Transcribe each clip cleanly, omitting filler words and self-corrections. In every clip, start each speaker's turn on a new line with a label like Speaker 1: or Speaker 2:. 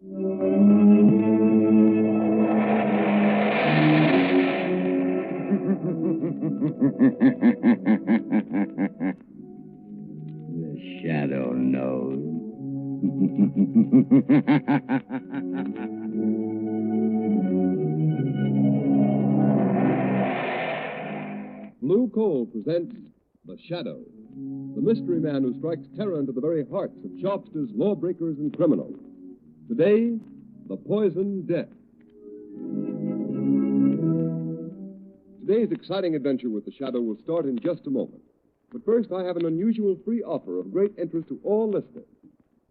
Speaker 1: The shadow knows.
Speaker 2: Blue Coal presents The Shadow, the mystery man who strikes terror into the very hearts of shopsters, lawbreakers, and criminals. Today, the poison death. Today's exciting adventure with the Shadow will start in just a moment. But first, I have an unusual free offer of great interest to all listeners.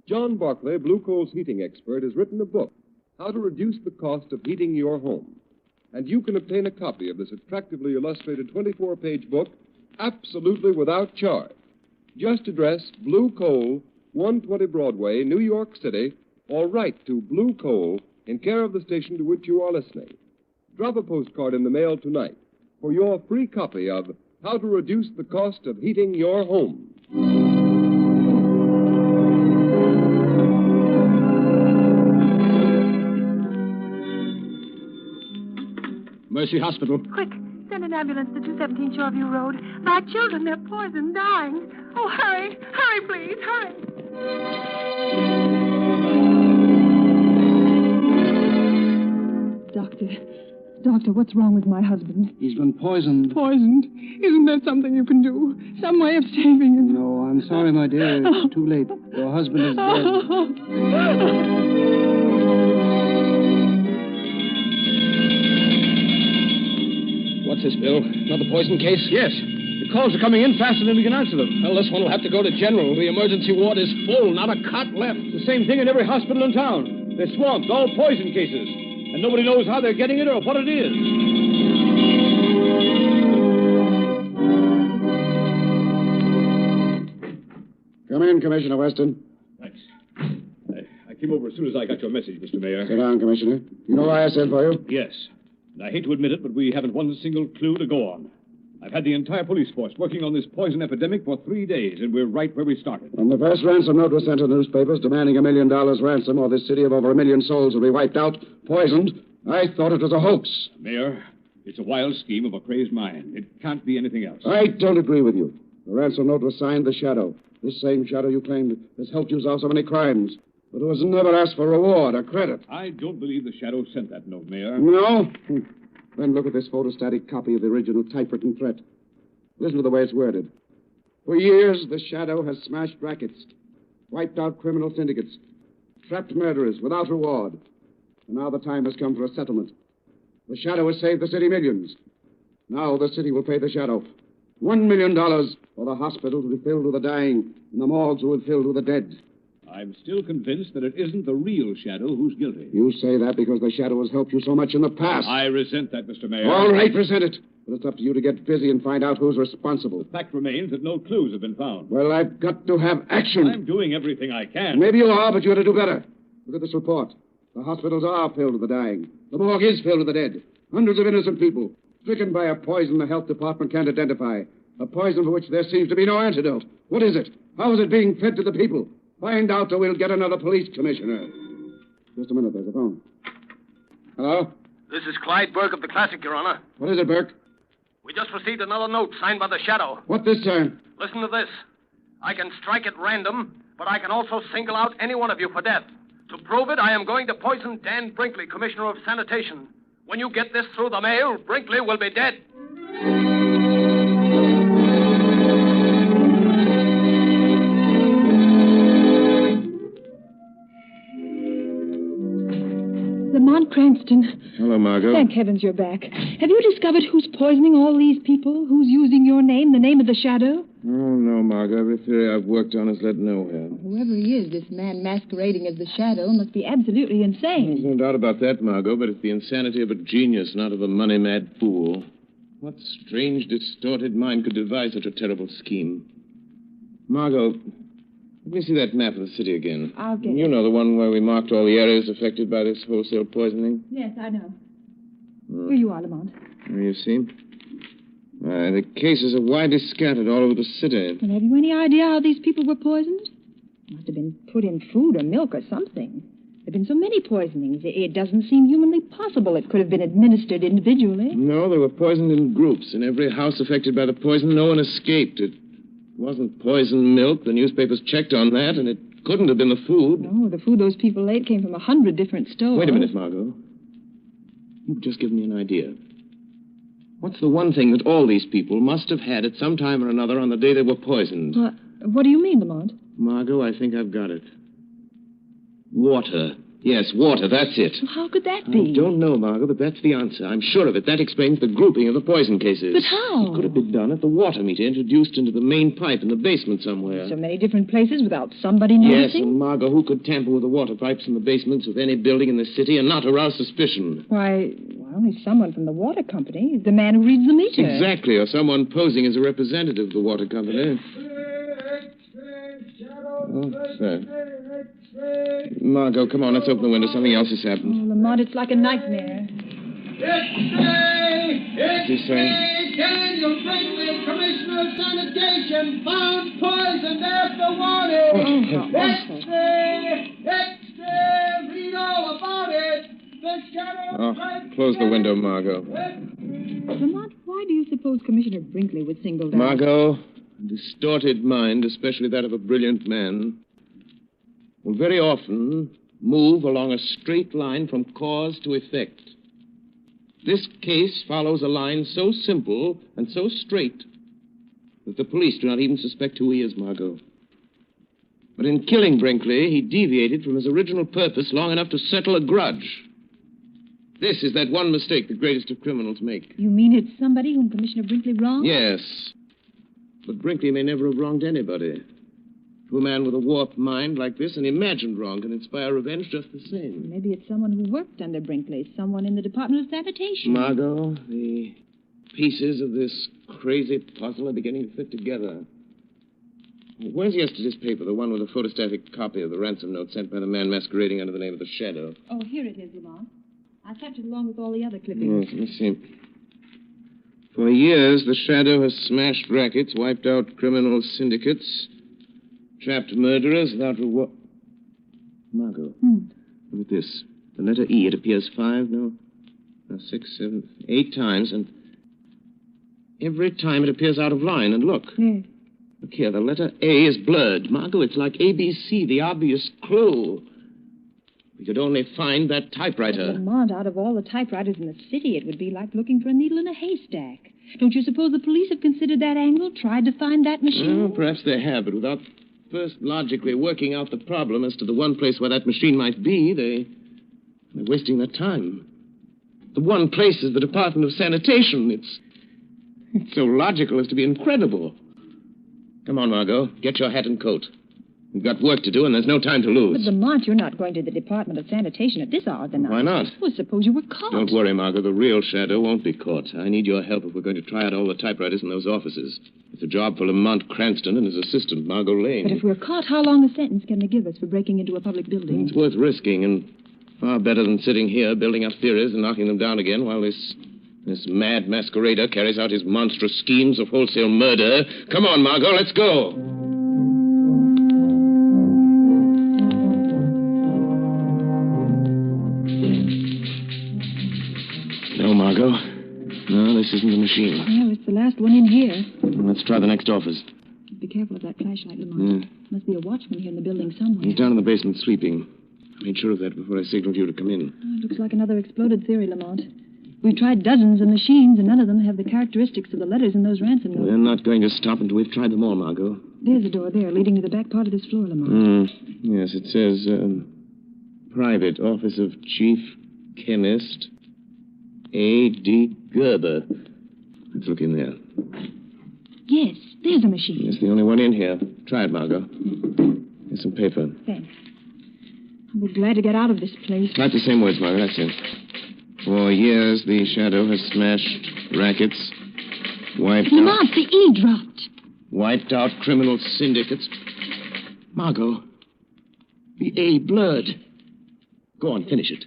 Speaker 2: John Barclay, Blue Coal's heating expert, has written a book, How to Reduce the Cost of Heating Your Home. And you can obtain a copy of this attractively illustrated 24-page book absolutely without charge. Just address Blue Coal, 120 Broadway, New York City, or write to Blue Coal in care of the station to which you are listening. Drop a postcard in the mail tonight for your free copy of How to Reduce the Cost of Heating Your Home.
Speaker 3: Mercy Hospital.
Speaker 4: Quick, send an ambulance to 217 Shoreview Road. My children, they're poisoned, dying. Oh, hurry. Hurry, please. Hurry.
Speaker 5: Doctor, what's wrong with my husband?
Speaker 3: He's been poisoned.
Speaker 5: Poisoned? Isn't there something you can do? Some way of saving him?
Speaker 3: No, I'm sorry, my dear. It's too late. Your husband is dead. What's this, Bill? Another poison case? Yes. The calls are coming in faster than we can answer them. Well, this one will have to go to General. The emergency ward is full. Not a cot left.
Speaker 2: The same thing in every hospital in town. They're swamped, all poison cases. And nobody knows how they're getting it or what it is.
Speaker 6: Come in, Commissioner Weston.
Speaker 2: Thanks. I came over as soon as I got your message, Mr. Mayor.
Speaker 6: Sit down, Commissioner. You know why I sent for you?
Speaker 2: Yes. And I hate to admit it, but we haven't one single clue to go on. I've had the entire police force working on this poison epidemic for 3 days, and we're right where we started.
Speaker 6: When the first ransom note was sent to the newspapers demanding $1 million ransom or this city of over 1 million souls will be wiped out, poisoned, I thought it was a hoax.
Speaker 2: Mayor, it's a wild scheme of a crazed mind. It can't be anything else.
Speaker 6: I don't agree with you. The ransom note was signed The Shadow. This same Shadow you claimed has helped you solve so many crimes, but who has never asked for reward or credit.
Speaker 2: I don't believe the Shadow sent that note, Mayor.
Speaker 6: No? Then look at this photostatic copy of the original typewritten threat. Listen to the way it's worded. For years, the Shadow has smashed rackets, wiped out criminal syndicates, trapped murderers without reward. And now the time has come for a settlement. The Shadow has saved the city millions. Now the city will pay the Shadow $1 million, or the hospitals will be filled with the dying, and the morgues will be filled with the dead.
Speaker 2: I'm still convinced that it isn't the real Shadow who's guilty.
Speaker 6: You say that because the Shadow has helped you so much in the past.
Speaker 2: I resent that, Mr. Mayor.
Speaker 6: All right, resent it. But it's up to you to get busy and find out who's responsible.
Speaker 2: The fact remains that no clues have been found.
Speaker 6: Well, I've got to have action.
Speaker 2: I'm doing everything I can.
Speaker 6: Maybe you are, but you ought to do better. Look at this report. The hospitals are filled with the dying. The morgue is filled with the dead. Hundreds of innocent people, stricken by a poison the health department can't identify. A poison for which there seems to be no antidote. What is it? How is it being fed to the people? Find out or we'll get another police commissioner. Just a minute, there's a phone. Hello?
Speaker 7: This is Clyde Burke of the Classic, Your Honor.
Speaker 6: What is it, Burke?
Speaker 7: We just received another note signed by the Shadow.
Speaker 6: What this time?
Speaker 7: Listen to this. I can strike at random, but I can also single out any one of you for death. To prove it, I am going to poison Dan Brinkley, Commissioner of Sanitation. When you get this through the mail, Brinkley will be dead.
Speaker 5: Lamont Cranston.
Speaker 8: Hello, Margot.
Speaker 5: Thank heavens you're back. Have you discovered who's poisoning all these people? Who's using your name, the name of the Shadow?
Speaker 8: Oh, no, Margot. Every theory I've worked on has led nowhere.
Speaker 5: Whoever he is, this man masquerading as the Shadow must be absolutely insane.
Speaker 8: There's no doubt about that, Margot, but it's the insanity of a genius, not of a money-mad fool. What strange, distorted mind could devise such a terrible scheme? Margot, let me see that map of the city again.
Speaker 5: I'll get
Speaker 8: You
Speaker 5: it.
Speaker 8: know, the one where we marked all the areas affected by this wholesale poisoning?
Speaker 5: Yes, I know. Here you are, Lamont.
Speaker 8: There you see. The cases are widely scattered all over the city.
Speaker 5: And have you any idea how these people were poisoned? Must have been put in food or milk or something. There have been so many poisonings. It doesn't seem humanly possible it could have been administered individually.
Speaker 8: No, they were poisoned in groups. In every house affected by the poison, no one escaped. It wasn't poisoned milk. The newspapers checked on that, and it couldn't have been the food.
Speaker 5: No, the food those people ate came from 100 different stores.
Speaker 8: Wait a minute, Margot. You've just given me an idea. What's the one thing that all these people must have had at some time or another on the day they were poisoned?
Speaker 5: What do you mean, Lamont?
Speaker 8: Margot, I think I've got it. Water. Yes, water, that's it.
Speaker 5: Well, how could that be?
Speaker 8: I don't know, Margot, but that's the answer. I'm sure of it. That explains the grouping of the poison cases.
Speaker 5: But how?
Speaker 8: It could have been done at the water meter introduced into the main pipe in the basement somewhere.
Speaker 5: So many different places without somebody
Speaker 8: Yes,
Speaker 5: noticing?
Speaker 8: and Margot, who could tamper with the water pipes in the basements of any building in the city and not arouse suspicion?
Speaker 5: Why, only someone from the water company. The man who reads the meter.
Speaker 8: Exactly, or someone posing as a representative of the water company. Oh, sir. Margot, come on, let's open the window. Something else has happened.
Speaker 5: Oh, Lamont, it's like a nightmare.
Speaker 8: What's he saying?
Speaker 9: Daniel Brinkley, Commissioner of Sanitation, found poisoned after warning. Read all about it. The shadow...
Speaker 8: Oh, close the window, Margot.
Speaker 5: Lamont, why do you suppose Commissioner Brinkley was singled out?
Speaker 8: Margot, a distorted mind, especially that of a brilliant man, will very often move along a straight line from cause to effect. This case follows a line so simple and so straight that the police do not even suspect who he is, Margot. But in killing Brinkley, he deviated from his original purpose long enough to settle a grudge. This is that one mistake the greatest of criminals make.
Speaker 5: You mean it's somebody whom Commissioner Brinkley wronged?
Speaker 8: Yes. But Brinkley may never have wronged anybody. To a man with a warped mind like this, an imagined wrong can inspire revenge just the same.
Speaker 5: Maybe it's someone who worked under Brinkley, someone in the Department of Sanitation.
Speaker 8: Margot, the pieces of this crazy puzzle are beginning to fit together. Where's yesterday's paper, the one with a photostatic copy of the ransom note sent by the man masquerading under the name of the Shadow?
Speaker 5: Oh, here it is, Lamont. I kept it along with all the other clippings.
Speaker 8: Yes, let me see. For years, the Shadow has smashed rackets, wiped out criminal syndicates, trapped murderers without reward. Margot, look at this. The letter E, it appears 6, 7, 8 times, and every time it appears out of line. And look.
Speaker 5: Yes.
Speaker 8: Look here, the letter A is blurred. Margot, it's like ABC, the obvious clue. We could only find that typewriter.
Speaker 5: Lamont, out of all the typewriters in the city, it would be like looking for a needle in a haystack. Don't you suppose the police have considered that angle, tried to find that machine?
Speaker 8: Well, perhaps they have, but without first logically working out the problem as to the one place where that machine might be, they're wasting their time. The one place is the Department of Sanitation. It's so logical as to be incredible. Come on, Margot. Get your hat and coat. We've got work to do, and there's no time to lose.
Speaker 5: But, Lamont, you're not going to the Department of Sanitation at this hour of the night.
Speaker 8: Why not?
Speaker 5: Well, suppose you were caught.
Speaker 8: Don't worry, Margot. The real Shadow won't be caught. I need your help if we're going to try out all the typewriters in those offices. It's a job for Lamont Cranston and his assistant, Margot Lane.
Speaker 5: But if we're caught, how long a sentence can they give us for breaking into a public building?
Speaker 8: It's worth risking, and far better than sitting here building up theories and knocking them down again while this mad masquerader carries out his monstrous schemes of wholesale murder. Come on, Margot, let's go. No, Margot. No, this isn't the machine.
Speaker 5: Well, it's the last one in here.
Speaker 8: Let's try the next office.
Speaker 5: Be careful of that flashlight, Lamont. Must be a watchman here in the building somewhere.
Speaker 8: He's down in the basement sleeping. I made sure of that before I signaled you to come in.
Speaker 5: Oh, looks like another exploded theory, Lamont. We've tried dozens of machines, and none of them have the characteristics of the letters in those ransom notes.
Speaker 8: We're not going to stop until we've tried them all, Margot.
Speaker 5: There's a door there leading to the back part of this floor, Lamont.
Speaker 8: Yes, it says, Private Office of Chief Chemist A.D. Gerber. Let's look in there.
Speaker 5: Yes, there's a machine.
Speaker 8: It's the only one in here. Try it, Margot. Here's some paper.
Speaker 5: Thanks. I'll be glad to get out of this place.
Speaker 8: Type the same words, Margot. That's it. For years, the Shadow has smashed rackets, wiped
Speaker 5: Lamont, the E dropped.
Speaker 8: Wiped out criminal syndicates. Margot, the A blurred. Go on, finish it.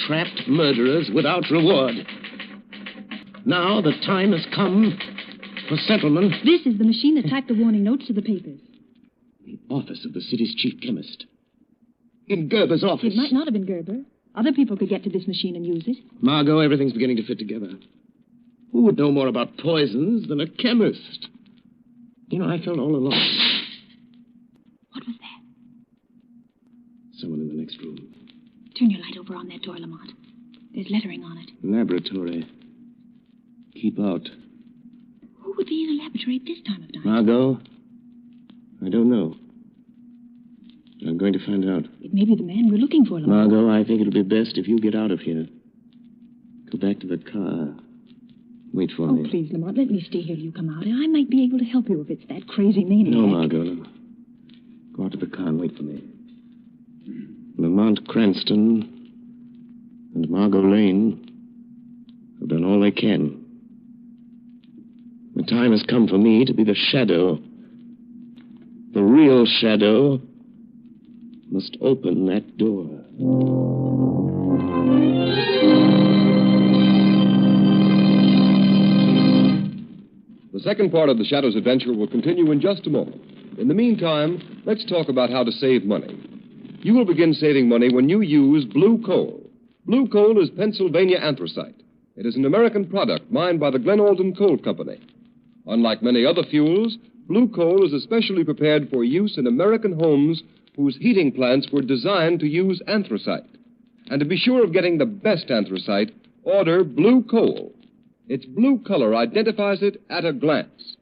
Speaker 8: Trapped murderers without reward. Now the time has come for settlement.
Speaker 5: This is the machine that typed the warning notes to the papers.
Speaker 8: The office of the city's chief chemist.
Speaker 6: In Gerber's office.
Speaker 5: It might not have been Gerber. Other people could get to this machine and use it.
Speaker 8: Margot, everything's beginning to fit together. Who would know more about poisons than a chemist? You know, I felt all along.
Speaker 5: What was that?
Speaker 8: Someone in the next room.
Speaker 5: Turn your light over on that door, Lamont. There's lettering on it.
Speaker 8: Laboratory. Keep out.
Speaker 5: Who would be in a laboratory at this time of night?
Speaker 8: Margot? I don't know. But I'm going to find out.
Speaker 5: It may be the man we're looking for, Lamont.
Speaker 8: Margot, I think it'll be best if you get out of here. Go back to the car. Wait for me.
Speaker 5: Oh, please, Lamont, let me stay here till you come out. I might be able to help you if it's that crazy maniac.
Speaker 8: No, Margot, no. Go out to the car and wait for me. Lamont Cranston and Margot Lane have done all they can. The time has come for me to be the shadow. The real shadow must open that door.
Speaker 2: The second part of the Shadow's adventure will continue in just a moment. In the meantime, let's talk about how to save money. You will begin saving money when you use blue coal. Blue coal is Pennsylvania anthracite. It is an American product mined by the Glen Alden Coal Company. Unlike many other fuels, blue coal is especially prepared for use in American homes whose heating plants were designed to use anthracite. And to be sure of getting the best anthracite, order blue coal. Its blue color identifies it at a glance.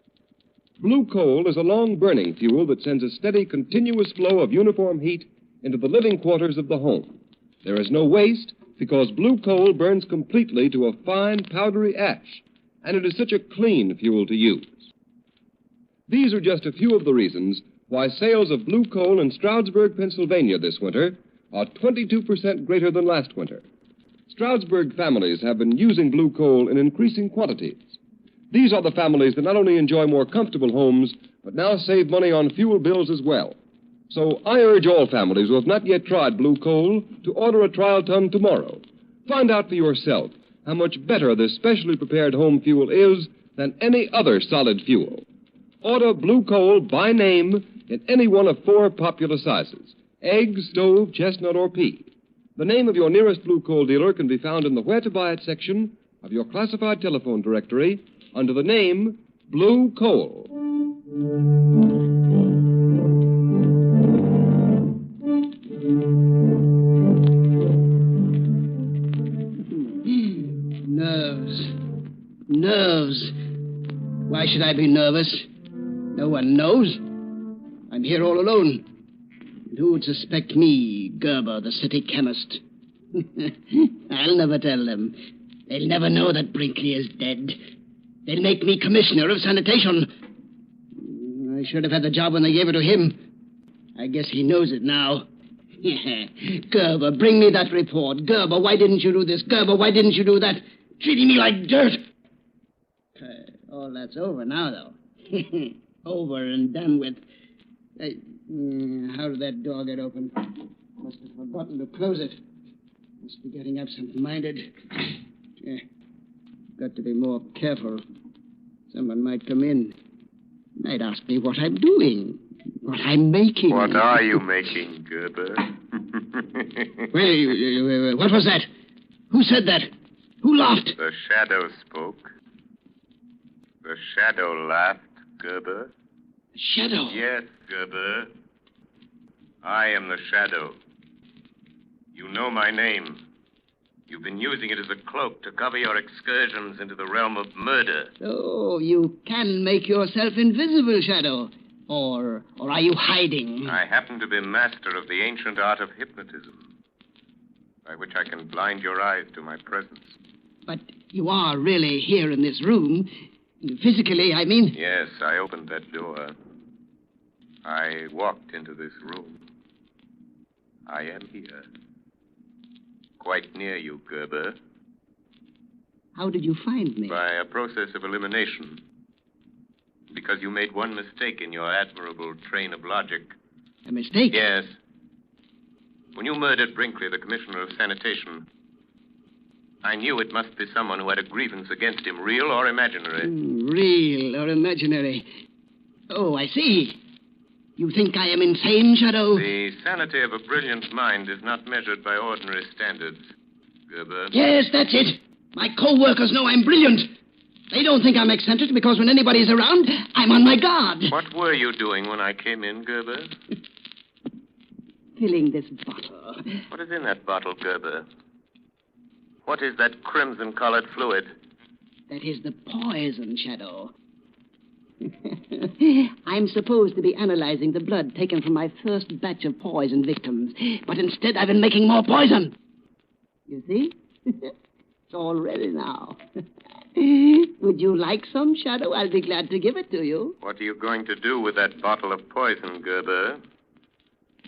Speaker 2: Blue coal is a long-burning fuel that sends a steady, continuous flow of uniform heat into the living quarters of the home. There is no waste because blue coal burns completely to a fine, powdery ash, and it is such a clean fuel to use. These are just a few of the reasons why sales of blue coal in Stroudsburg, Pennsylvania this winter are 22% greater than last winter. Stroudsburg families have been using blue coal in increasing quantities. These are the families that not only enjoy more comfortable homes, but now save money on fuel bills as well. So I urge all families who have not yet tried blue coal to order a trial ton tomorrow. Find out for yourself how much better this specially prepared home fuel is than any other solid fuel. Order blue coal by name in any one of 4 popular sizes: egg, stove, chestnut, or pea. The name of your nearest blue coal dealer can be found in the Where to Buy It section of your classified telephone directory under the name Blue Coal.
Speaker 10: Nerves. Why should I be nervous? No one knows. I'm here all alone. And who would suspect me, Gerber, the city chemist? I'll never tell them. They'll never know that Brinkley is dead. They'll make me commissioner of sanitation. I should have had the job when they gave it to him. I guess he knows it now. Gerber, bring me that report. Gerber, why didn't you do this? Gerber, why didn't you do that? Treating me like dirt. All that's over now, though. Over and done with. How did that door get open? Must have forgotten to close it. Must be getting absent-minded. Got to be more careful. Someone might come in. Might ask me what I'm doing. What I'm making.
Speaker 11: What are you making, Gerber?
Speaker 10: Wait, what was that? Who said that? Who laughed?
Speaker 11: The shadow spoke. The shadow laughed, Gerber.
Speaker 10: Shadow?
Speaker 11: Yes, Gerber. I am the shadow. You know my name. You've been using it as a cloak to cover your excursions into the realm of murder.
Speaker 10: Oh, you can make yourself invisible, Shadow. Or are you hiding?
Speaker 11: I happen to be master of the ancient art of hypnotism, by which I can blind your eyes to my presence.
Speaker 10: But you are really here in this room. Physically, I mean.
Speaker 11: Yes, I opened that door. I walked into this room. I am here. Quite near you, Gerber.
Speaker 10: How did you find me?
Speaker 11: By a process of elimination. Because you made one mistake in your admirable train of logic.
Speaker 10: A mistake?
Speaker 11: Yes. When you murdered Brinkley, the commissioner of sanitation, I knew it must be someone who had a grievance against him, real or imaginary.
Speaker 10: Real or imaginary. Oh, I see. You think I am insane, Shadow?
Speaker 11: The sanity of a brilliant mind is not measured by ordinary standards, Gerber.
Speaker 10: Yes, that's it. My co-workers know I'm brilliant. They don't think I'm eccentric because when anybody's around, I'm on my guard.
Speaker 11: What were you doing when I came in, Gerber?
Speaker 10: Filling this bottle.
Speaker 11: What is in that bottle, Gerber? What is that crimson-colored fluid?
Speaker 10: That is the poison, Shadow. I'm supposed to be analyzing the blood taken from my first batch of poison victims, but instead I've been making more poison. You see? It's all ready now. Would you like some, Shadow? I'll be glad to give it to you.
Speaker 11: What are you going to do with that bottle of poison, Gerber?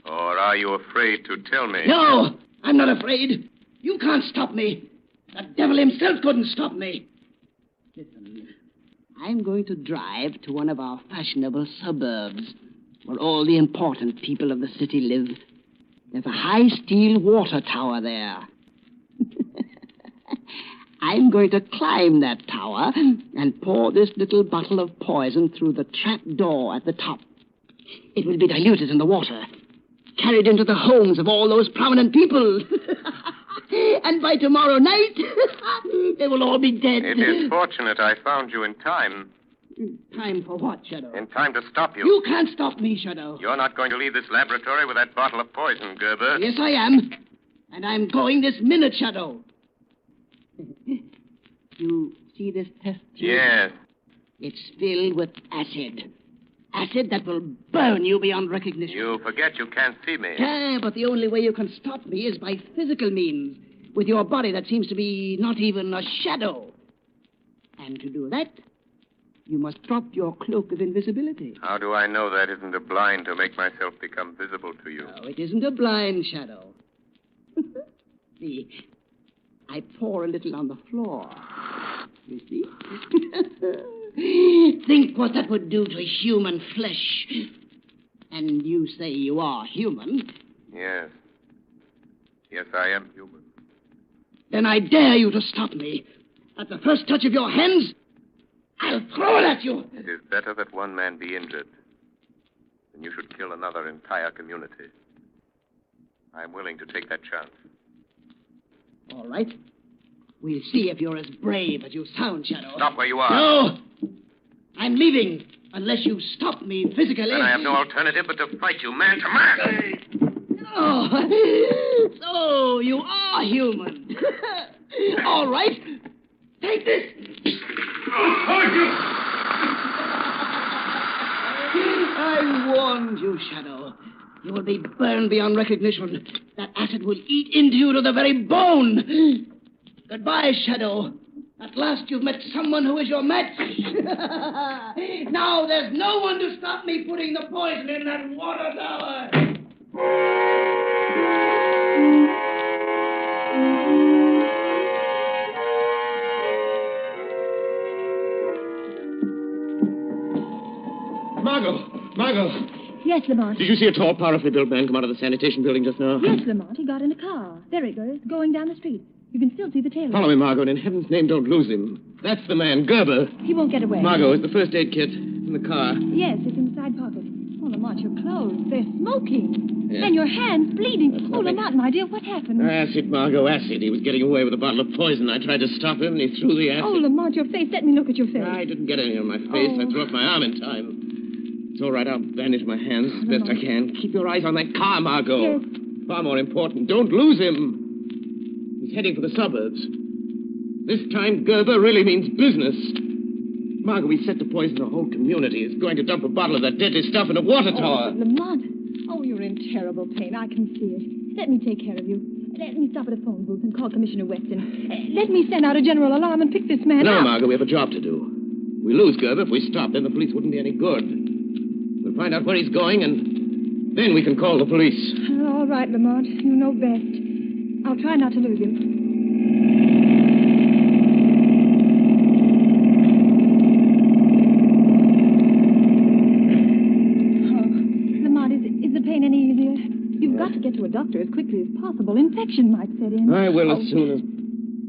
Speaker 11: Or are you afraid to tell me?
Speaker 10: No, I'm not afraid. You can't stop me. The devil himself couldn't stop me. Listen, I'm going to drive to one of our fashionable suburbs where all the important people of the city live. There's a high steel water tower there. I'm going to climb that tower and pour this little bottle of poison through the trap door at the top. It will be diluted in the water, carried into the homes of all those prominent people. And by tomorrow night, they will all be dead.
Speaker 11: It is fortunate I found you in time.
Speaker 10: Time for what, Shadow?
Speaker 11: In time to stop you.
Speaker 10: You can't stop me, Shadow.
Speaker 11: You're not going to leave this laboratory with that bottle of poison, Gerber.
Speaker 10: Yes, I am. And I'm going this minute, Shadow. You see this test tube?
Speaker 11: Yes.
Speaker 10: It's filled with acid. Acid that will burn you beyond recognition.
Speaker 11: You forget you can't see me.
Speaker 10: Yeah, but the only way you can stop me is by physical means, with your body that seems to be not even a shadow. And to do that, you must drop your cloak of invisibility.
Speaker 11: How do I know that isn't a blind to make myself become visible to you?
Speaker 10: No, it isn't a blind, Shadow. See, I pour a little on the floor. You see? Think what that would do to human flesh. And you say you are human.
Speaker 11: Yes. Yes, I am human.
Speaker 10: Then I dare you to stop me. At the first touch of your hands, I'll throw it at you.
Speaker 11: It is better that one man be injured than you should kill another entire community. I'm willing to take that chance.
Speaker 10: All right. We'll see if you're as brave as you sound, Shadow.
Speaker 11: Stop where you are.
Speaker 10: No! I'm leaving unless you stop me physically.
Speaker 11: Then I have no alternative but to fight you man to man.
Speaker 10: Oh, so you are human. All right. Take this. I warned you, Shadow. You will be burned beyond recognition. That acid will eat into you to the very bone. Goodbye, Shadow. At last you've met someone who is your match. Now there's no one to stop me putting the poison in that water tower.
Speaker 8: Margot.
Speaker 5: Yes, Lamont.
Speaker 8: Did you see a tall, powerfully built man come out of the sanitation building just now?
Speaker 5: Yes, Lamont. He got in a car. There he goes, going down the street. You can still see the tail.
Speaker 8: Follow me, Margot, and in heaven's name, don't lose him. That's the man, Gerber.
Speaker 5: He won't get away.
Speaker 8: Margot, is the first aid kit in the car?
Speaker 5: Yes, it's in the side pocket. Oh, Lamont, your clothes, they're smoking.
Speaker 8: Yeah.
Speaker 5: And your hands bleeding.
Speaker 8: That's
Speaker 5: Oh,
Speaker 8: nothing.
Speaker 5: Lamont, my dear, what happened?
Speaker 8: Acid, Margot, acid. He was getting away with a bottle of poison. I tried to stop him, and he threw the acid.
Speaker 5: Oh, Lamont, your face. Let me look at your face.
Speaker 8: I didn't get any on my face.
Speaker 5: Oh.
Speaker 8: I threw up my arm in time. It's all right. I'll bandage my hands as best I can. Keep your eyes on that car, Margot.
Speaker 5: Yes.
Speaker 8: Far more important. Don't lose him. He's heading for the suburbs. This time, Gerber really means business. Margot, we set to poison the whole community. He's going to dump a bottle of that deadly stuff in a water tower.
Speaker 5: Oh, Lamont. Oh, you're in terrible pain. I can see it. Let me take care of you. Let me stop at a phone booth and call Commissioner Weston. Let me send out a general alarm and pick this man
Speaker 8: No,
Speaker 5: up.
Speaker 8: Margot, we have a job to do. We lose Gerber. If we stop, then the police wouldn't be any good. We'll find out where he's going, and then we can call the police.
Speaker 5: All right, Lamont. You know best. I'll try not to lose him. Oh, Lamont, is the pain any easier? You've got to get to a doctor as quickly as possible. Infection might set in.
Speaker 8: I will as soon as...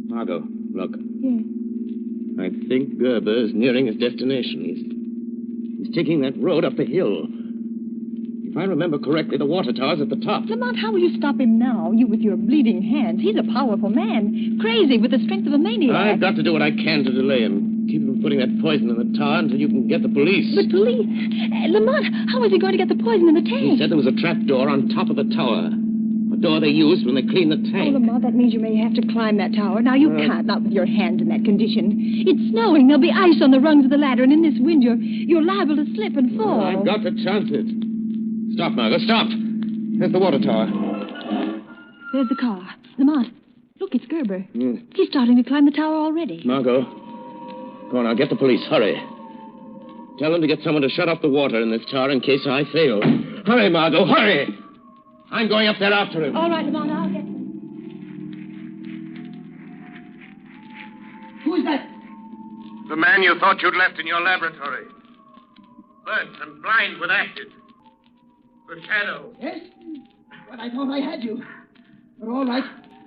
Speaker 8: Margot, look.
Speaker 5: Yes.
Speaker 8: I think Gerber is nearing his destination. He's taking that road up the hill. If I remember correctly, the water tower's at the top.
Speaker 5: Lamont, how will you stop him now? You with your bleeding hands. He's a powerful man. Crazy with the strength of a maniac.
Speaker 8: I've got to do what I can to delay him. Keep him from putting that poison in the tower until you can get the police.
Speaker 5: But police? Lamont, how is he going to get the poison in the tank?
Speaker 8: He said there was a trap door on top of the tower. A door they used when they cleaned the tank.
Speaker 5: Oh, Lamont, that means you may have to climb that tower. Now, you can't, not with your hands in that condition. It's snowing. There'll be ice on the rungs of the ladder, and in this wind, you're liable to slip and fall.
Speaker 8: I've got to chance it. Stop, Margot, stop. There's the water tower.
Speaker 5: There's the car. Lamont, look, it's Gerber. He's starting to climb the tower already.
Speaker 8: Margot, go on, I'll get the police. Hurry. Tell them to get someone to shut off the water in this tower in case I fail. Hurry, Margot, hurry! I'm going up there after him.
Speaker 5: All right, Lamont, I'll get...
Speaker 10: Who's that?
Speaker 11: The man you thought you'd left in your laboratory. Burnt and blind with acid. The Shadow.
Speaker 10: Yes? But I thought I had you. But all right.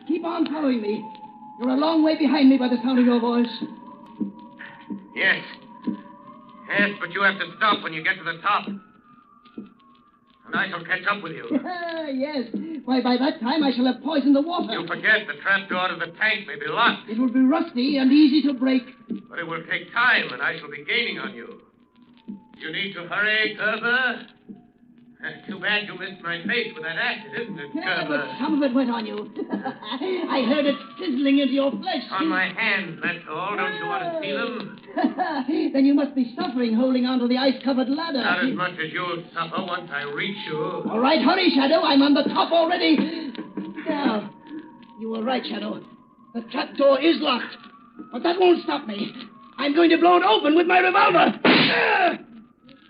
Speaker 10: Keep on following me. You're a long way behind me by the sound of your voice.
Speaker 11: Yes. Yes, but you have to stop when you get to the top. And I shall catch up with you.
Speaker 10: Yes. Why, by that time I shall have poisoned the water.
Speaker 11: You forget the trap door to the tank may be locked.
Speaker 10: It will be rusty and easy to break.
Speaker 11: But it will take time, and I shall be gaining on you. You need to hurry, Gerber. Too bad you missed my face with that acid, isn't it,
Speaker 10: Yeah,
Speaker 11: Gerber?
Speaker 10: but some of it went on you. I heard it sizzling into your flesh.
Speaker 11: On my hands, that's all. Don't you want to see them?
Speaker 10: Then you must be suffering holding onto the ice-covered ladder.
Speaker 11: Not as much as you'll suffer once I reach you.
Speaker 10: All right, hurry, Shadow. I'm on the top already. Now, you were right, Shadow. The trap door is locked. But that won't stop me. I'm going to blow it open with my revolver.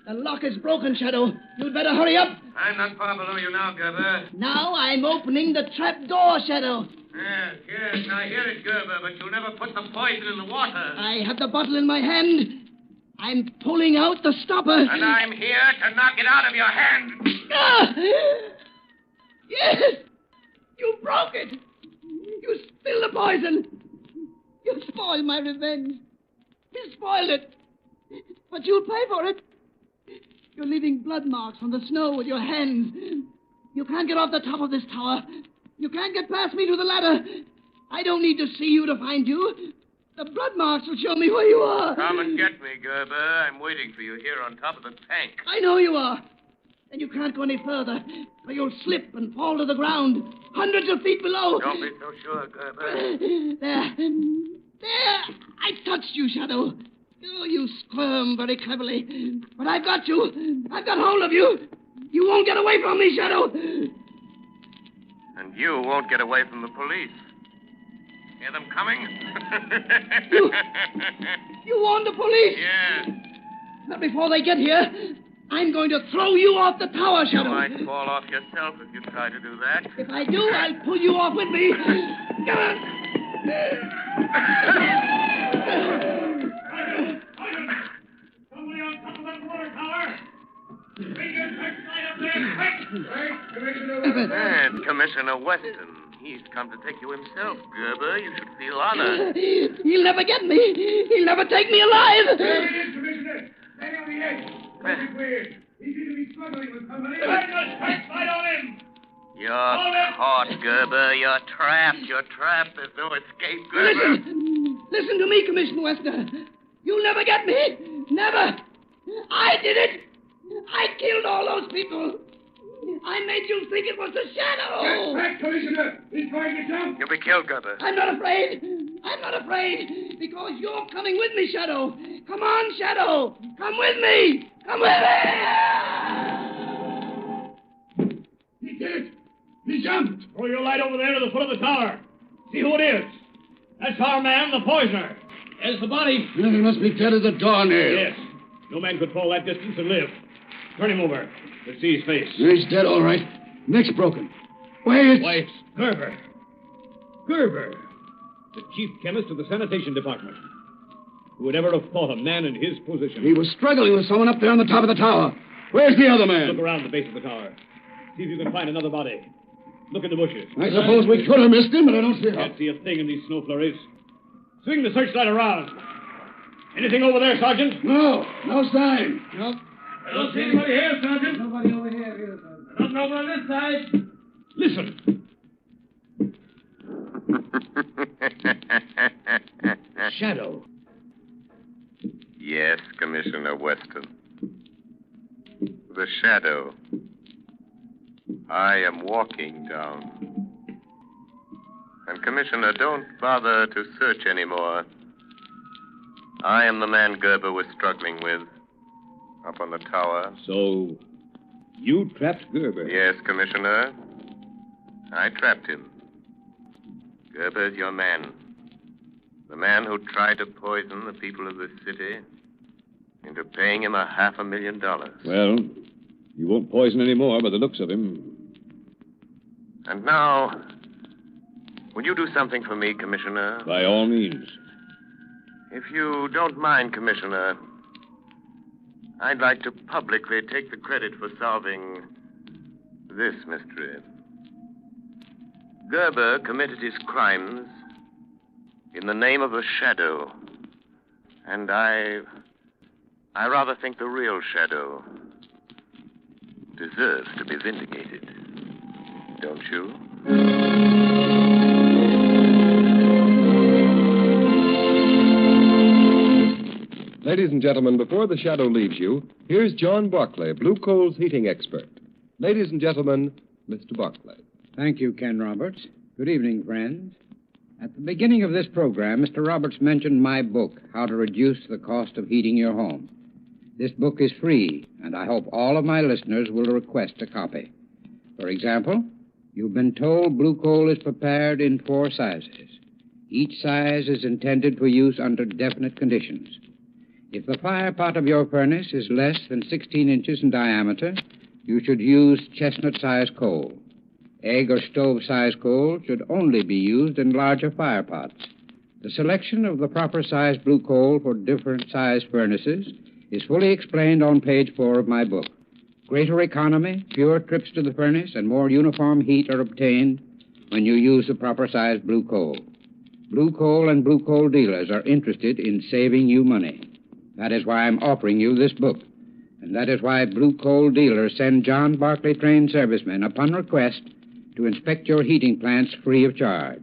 Speaker 10: The lock is broken, Shadow. You'd better hurry up.
Speaker 11: I'm not far below you now, Gerber.
Speaker 10: Now I'm opening the trap door, Shadow.
Speaker 11: Yes. Now hear it, Gerber, but you'll never put the poison in the water.
Speaker 10: I have the bottle in my hand. I'm pulling out the stopper.
Speaker 11: And I'm here to knock it out of your hand.
Speaker 10: Ah! Yes! You broke it. You spilled the poison. You spoiled my revenge. You spoiled it. But you'll pay for it. You're leaving blood marks on the snow with your hands. You can't get off the top of this tower. You can't get past me to the ladder. I don't need to see you to find you. The blood marks will show me where you are.
Speaker 11: Come and get me, Gerber. I'm waiting for you here on top of the tank.
Speaker 10: I know you are. And you can't go any further, or you'll slip and fall to the ground, hundreds of feet below.
Speaker 11: Don't be so sure, Gerber.
Speaker 10: There. I touched you, Shadow. Oh, you squirm very cleverly. But I've got you. I've got hold of you. You won't get away from me, Shadow.
Speaker 11: And you won't get away from the police. Hear them coming?
Speaker 10: You warned the police?
Speaker 11: Yes.
Speaker 10: But before they get here, I'm going to throw you off the tower,
Speaker 11: You
Speaker 10: Shadow.
Speaker 11: might fall off yourself if you try to do that.
Speaker 10: If I do, I'll pull you off with me.
Speaker 9: Somebody on top of that water tower. Bring your searchlight up there, quick! Right, Commissioner Weston.
Speaker 11: And Commissioner Weston. He's come to take you himself, Gerber. You should feel honored.
Speaker 10: He'll never get me. He'll never take me alive.
Speaker 9: There it is, Commissioner. Standing on the edge. Don't be weird. He seems to be struggling with somebody. Bring the searchlight on him.
Speaker 11: You're caught, Gerber. You're trapped. You're trapped. There's no escape, Gerber.
Speaker 10: Listen to me, Commissioner Weston. You'll never get me. Never. I did it. I killed all those people. I made you think it was the Shadow.
Speaker 9: Get back, Commissioner. He's trying to jump.
Speaker 11: You'll be killed, Gerber.
Speaker 10: I'm not afraid. I'm not afraid. Because you're coming with me, Shadow. Come on, Shadow. Come with me. Come with me.
Speaker 9: He did it. He jumped. Throw your light over there to the foot of the tower. See who it is. That's our man, the poisoner. There's the body.
Speaker 6: He must be dead as a doornail.
Speaker 9: Yes. No man could fall that distance and live. Turn him over. Let's see his face.
Speaker 6: He's dead, all right. Neck's broken. Wait.
Speaker 9: Why, it's Gerber. Gerber. The chief chemist of the sanitation department. Who would ever have thought a man in his position?
Speaker 6: He was struggling with someone up there on the top of the tower. Where's the other man?
Speaker 9: Look around the base of the tower. See if you can find another body. Look in the bushes.
Speaker 6: I suppose we could have missed him, but I don't see how.
Speaker 9: Can't see a thing in these snow flurries. Swing the searchlight around. Anything over there, Sergeant?
Speaker 6: No sign.
Speaker 9: I don't see anybody here, Sergeant.
Speaker 10: Nobody over here, Sergeant.
Speaker 9: Nothing over on this side. Listen. Shadow.
Speaker 11: Yes, Commissioner Weston. The shadow. I am walking down. And, Commissioner, don't bother to search anymore. I am the man Gerber was struggling with up on the tower.
Speaker 9: So, you trapped Gerber?
Speaker 11: Yes, Commissioner. I trapped him. Gerber's your man. The man who tried to poison the people of this city into paying him $500,000.
Speaker 9: Well, you won't poison any more by the looks of him.
Speaker 11: And now, will you do something for me, Commissioner?
Speaker 9: By all means.
Speaker 11: If you don't mind, Commissioner, I'd like to publicly take the credit for solving this mystery. Gerber committed his crimes in the name of a shadow. And I rather think the real shadow deserves to be vindicated. Don't you?
Speaker 2: Ladies and gentlemen, before the shadow leaves you, here's John Barclay, Blue Coal's heating expert. Ladies and gentlemen, Mr. Barclay.
Speaker 12: Thank you, Ken Roberts. Good evening, friends. At the beginning of this program, Mr. Roberts mentioned my book, How to Reduce the Cost of Heating Your Home. This book is free, and I hope all of my listeners will request a copy. For example, you've been told blue coal is prepared in 4 sizes. Each size is intended for use under definite conditions. If the fire pot of your furnace is less than 16 inches in diameter, you should use chestnut-sized coal. Egg or stove-sized coal should only be used in larger fire pots. The selection of the proper size blue coal for different size furnaces is fully explained on page 4 of my book. Greater economy, fewer trips to the furnace, and more uniform heat are obtained when you use the proper size blue coal. Blue coal and blue coal dealers are interested in saving you money. That is why I'm offering you this book. And that is why blue coal dealers send John Barclay trained servicemen upon request to inspect your heating plants free of charge.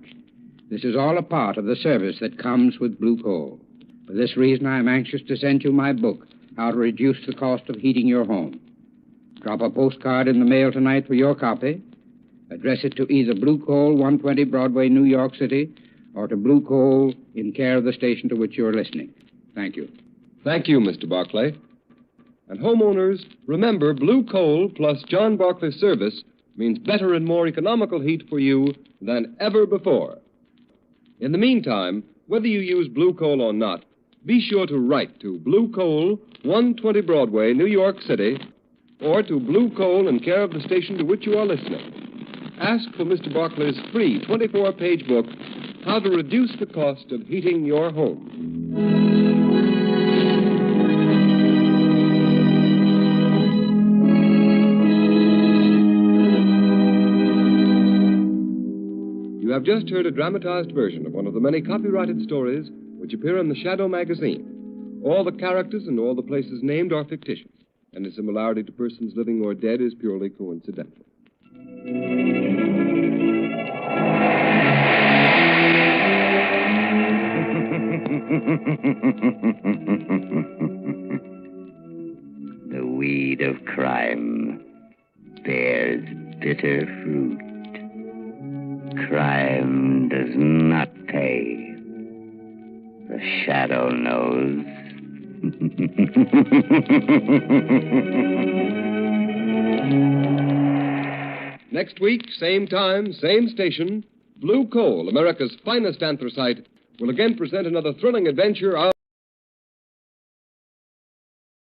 Speaker 12: This is all a part of the service that comes with blue coal. For this reason, I am anxious to send you my book, How to Reduce the Cost of Heating Your Home. Drop a postcard in the mail tonight for your copy. Address it to either Blue Coal, 120 Broadway, New York City, or to Blue Coal in care of the station to which you're listening. Thank you.
Speaker 2: Thank you, Mr. Barclay. And homeowners, remember, blue coal plus John Barclay service means better and more economical heat for you than ever before. In the meantime, whether you use blue coal or not, be sure to write to Blue Coal, 120 Broadway, New York City, or to Blue Coal in care of the station to which you are listening. Ask for Mr. Barclay's free 24-page book, How to Reduce the Cost of Heating Your Home. You have just heard a dramatized version of one of the many copyrighted stories which appear in the Shadow magazine. All the characters and all the places named are fictitious. Any similarity to persons living or dead is purely coincidental.
Speaker 1: The weed of crime bears bitter fruit. Crime does not pay. The shadow knows.
Speaker 2: Next week, same time, same station, Blue Coal, America's finest anthracite, will again present another thrilling adventure of